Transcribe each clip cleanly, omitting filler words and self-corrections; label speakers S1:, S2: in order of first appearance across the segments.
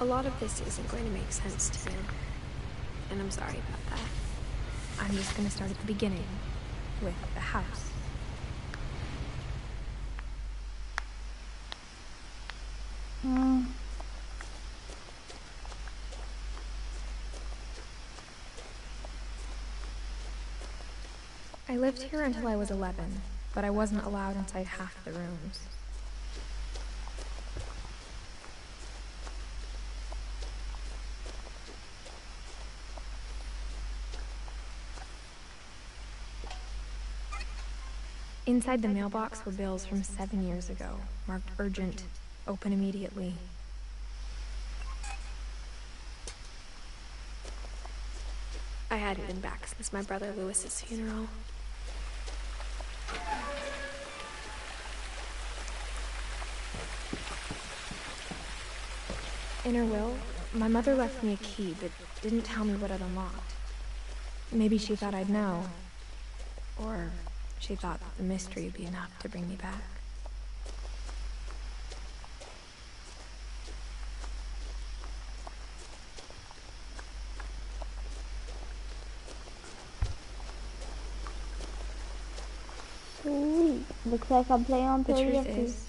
S1: A lot of this isn't going to make sense to you, and I'm sorry about that.
S2: I'm just gonna start at the beginning, with the house. I lived here until I was 11, but I wasn't allowed inside half the rooms. Inside the mailbox were bills from 7 years ago, marked urgent, open immediately.
S1: I hadn't been back since my brother Lewis's funeral.
S2: In her will, my mother left me a key, but didn't tell me what it unlocked. Maybe she thought I'd know. Or she thought that the mystery would be enough to bring me back.
S3: Sweet. Looks like I'm playing on
S2: The truth
S3: PS4.
S2: is,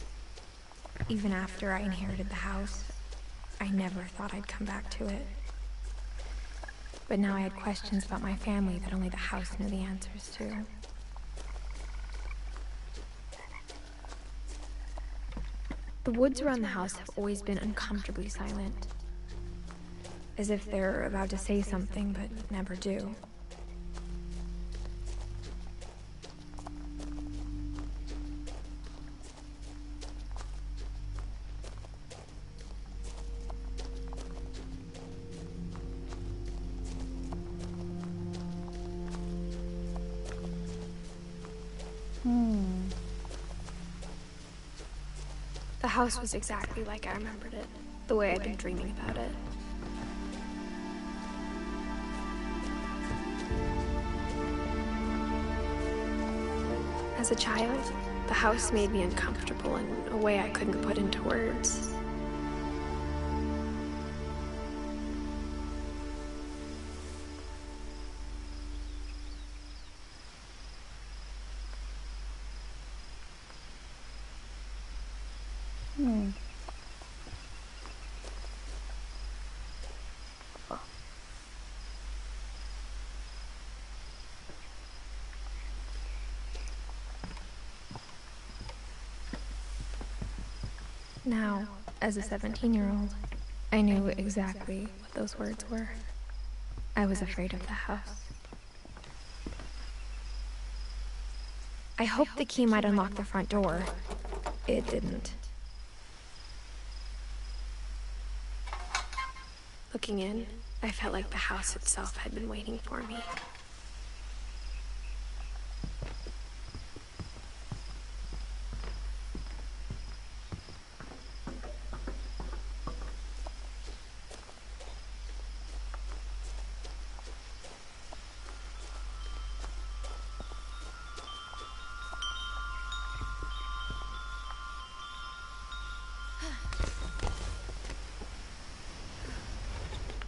S2: even after I inherited the house, I never thought I'd come back to it. But now I had questions about my family that only the house knew the answers to. The woods around the house have always been uncomfortably silent. As if they're about to say something, but never do.
S1: The house was exactly like I remembered it, the way I'd been dreaming about it. As a child, the house made me uncomfortable in a way I couldn't put into words.
S2: Now, as a 17-year-old, I knew exactly what those words were. I was afraid of the house. I hoped the key might unlock the front door. It didn't.
S1: Looking in, I felt like the house itself had been waiting for me.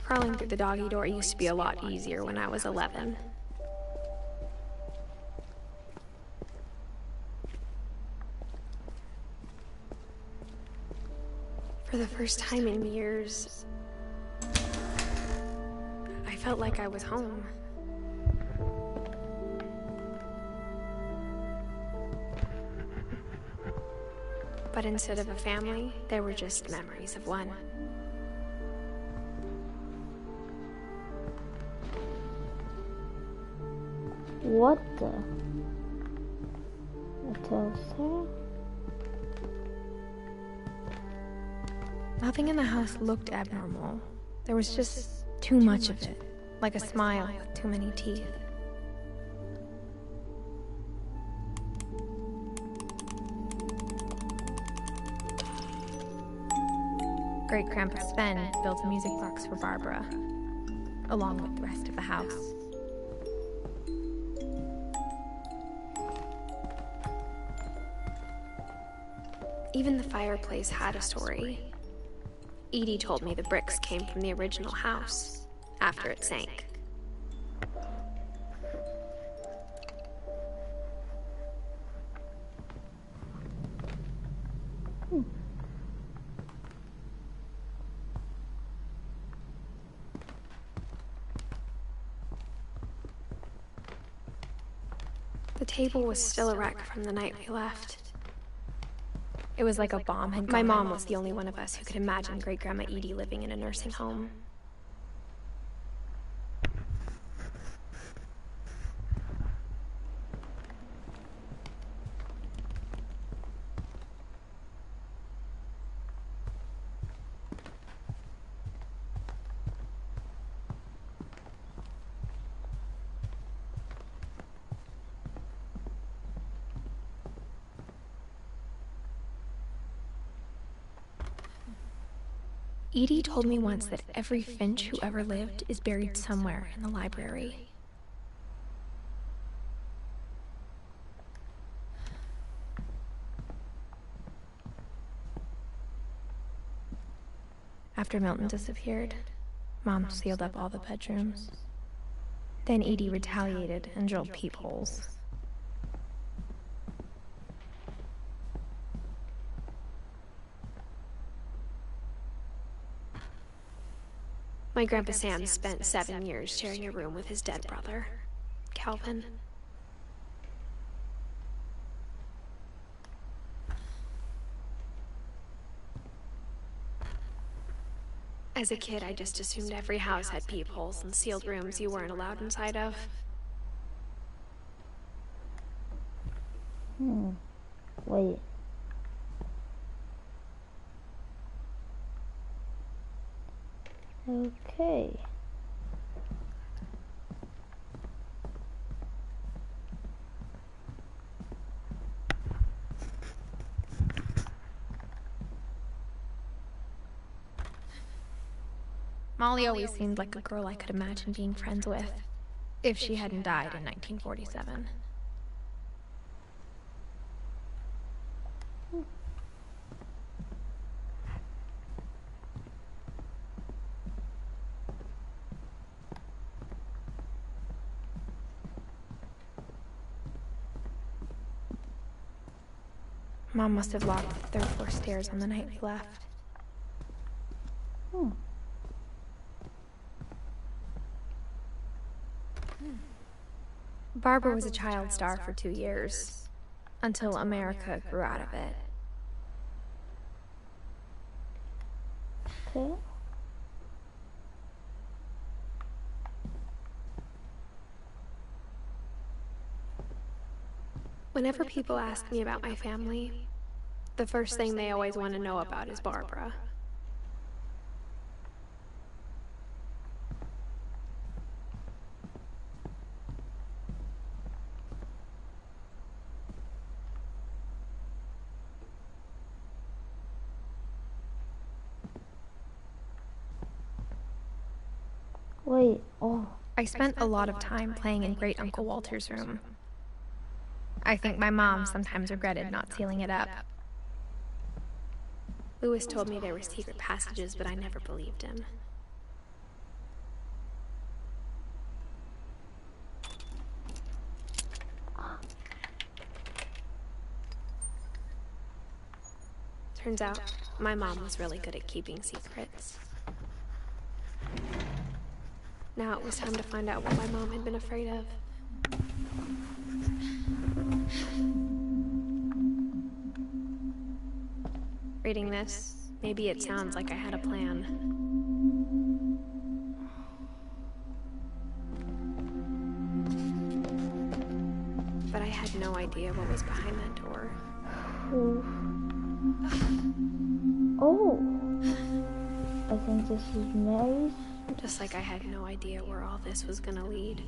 S1: Crawling through the doggy door used to be a lot easier when I was 11. For the first time in years, I felt like I was home. But instead of a family, there were just memories of one.
S3: What the? A toaster?
S2: Nothing in the house looked abnormal. There was just too much of it, like a smile with too many teeth. Great-Grandpa Sven built a music box for Barbara, along with the rest of the house.
S1: Even the fireplace had a story. Edie told me the bricks came from the original house, after it sank. The table was still a wreck from the night we left.
S2: It was like a bomb had gone.
S1: My mom was the only one of us who could imagine Great-Grandma Edie living in a nursing home.
S2: Edie told me once that every Finch who ever lived is buried somewhere in the library. After Milton disappeared, Mom sealed up all the bedrooms. Then Edie retaliated and drilled peepholes.
S1: My Grandpa Sam spent 7 years sharing a room with his dead brother, Calvin. As a kid, I just assumed every house had peepholes and sealed rooms you weren't allowed inside of.
S3: Wait. Okay.
S2: Molly always seemed like a girl I could imagine being friends with, if she hadn't died in 1947. Mom must have locked the third floor stairs on the night we left. Barbara was a child star for 2 years, until America grew out of it.
S3: Okay.
S1: Whenever people ask me about my family, the first thing they always want to know about is Barbara.
S3: Wait, oh.
S2: I spent a lot of time playing in Great Uncle Walter's room. I think my mom sometimes regretted not sealing it up.
S1: Lewis told me there were secret passages, but I never believed him. Turns out, my mom was really good at keeping secrets. Now it was time to find out what my mom had been afraid of. Reading this, maybe it sounds like I had a plan. But I had no idea what was behind that door.
S3: Oh. I think this is Mary's.
S1: Just like I had no idea where all this was gonna lead.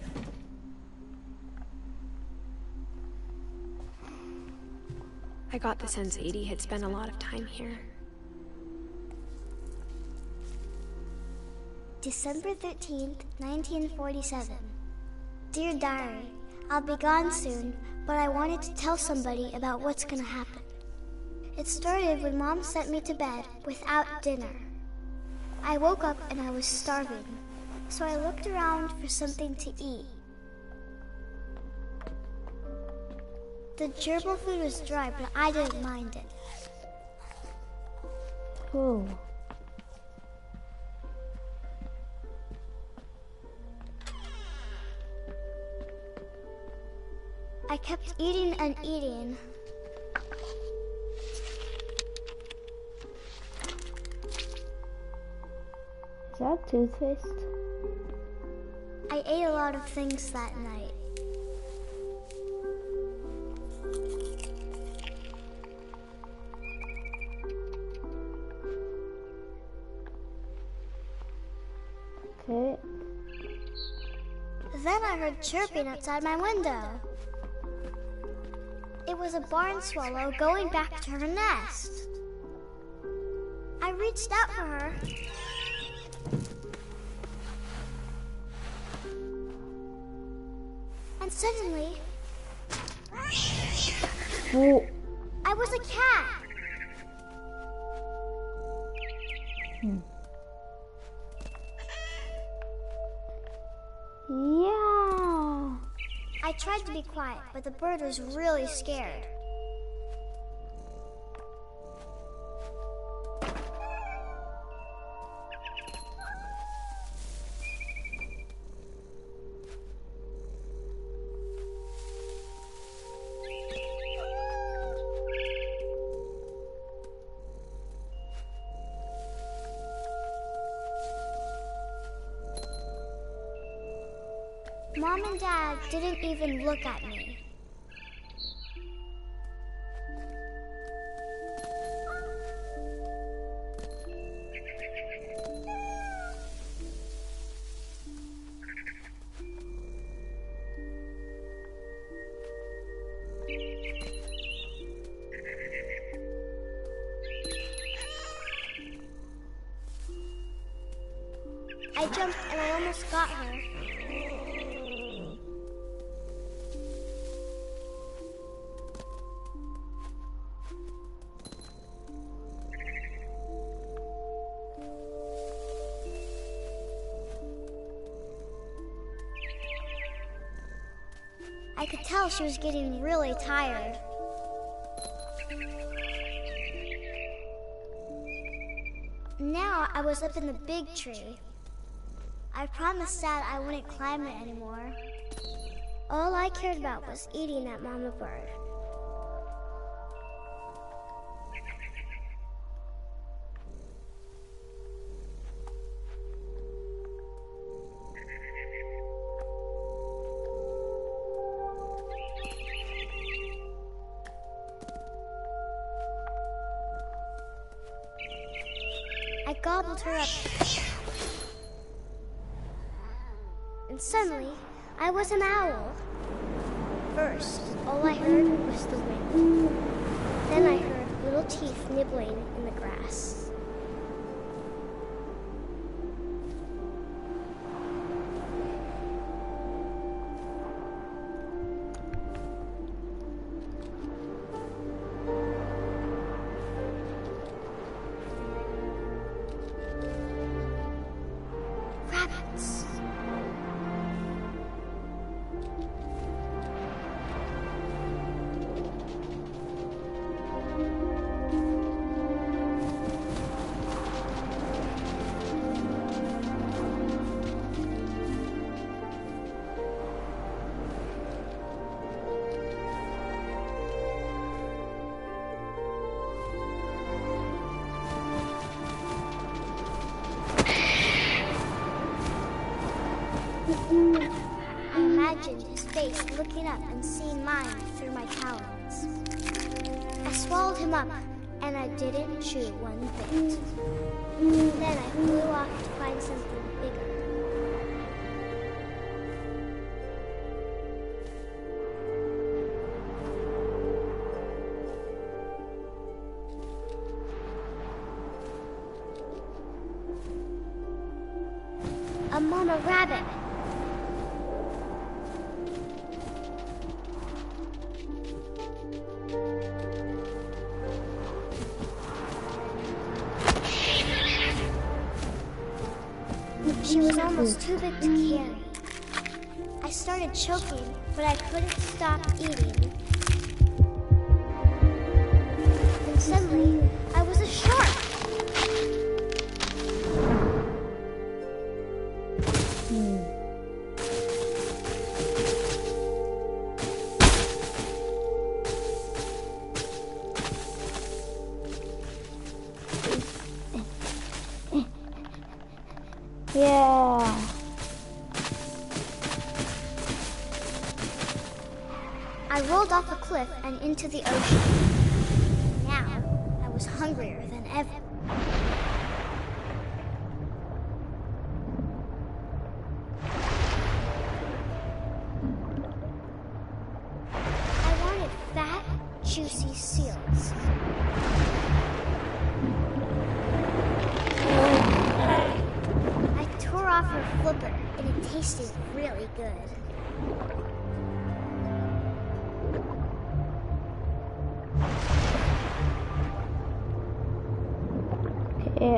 S1: I got the sense Edie had spent a lot of time here.
S4: December 13th, 1947. Dear Diary, I'll be gone soon, but I wanted to tell somebody about what's gonna happen. It started when Mom sent me to bed without dinner. I woke up and I was starving, so I looked around for something to eat. The gerbil food was dry, but I didn't mind it.
S3: Cool.
S4: I kept eating and eating.
S3: Is that toothpaste?
S4: I ate a lot of things that night.
S3: Okay.
S4: Then I heard chirping outside my window. It was a barn swallow going back to her nest. I reached out for her. And suddenly,
S3: Oh.
S4: I was a cat.
S3: Yeah.
S4: I tried to be quiet, but the bird was really scared. Mom and Dad didn't even look at me. I jumped and I almost got her. I could tell she was getting really tired. Now I was up in the big tree. I promised Dad I wouldn't climb it anymore. All I cared about was eating that mama bird. I gobbled her up. And suddenly, I was an owl. First, all I heard was the wind. Then I heard little teeth nibbling in the grass. Rabbits. I imagined his face looking up and seeing mine through my talons. I swallowed him up, and I didn't chew one bit. Then I flew off to find something bigger. A mama rabbit. almost too big to carry. I started choking, but I couldn't stop eating. And suddenly, I was a shark.
S3: Yeah.
S4: I rolled off a cliff and into the ocean. Now, I was hungrier than ever. I wanted fat, juicy seals. I tore off her flipper, and it tasted really good.
S3: Okay,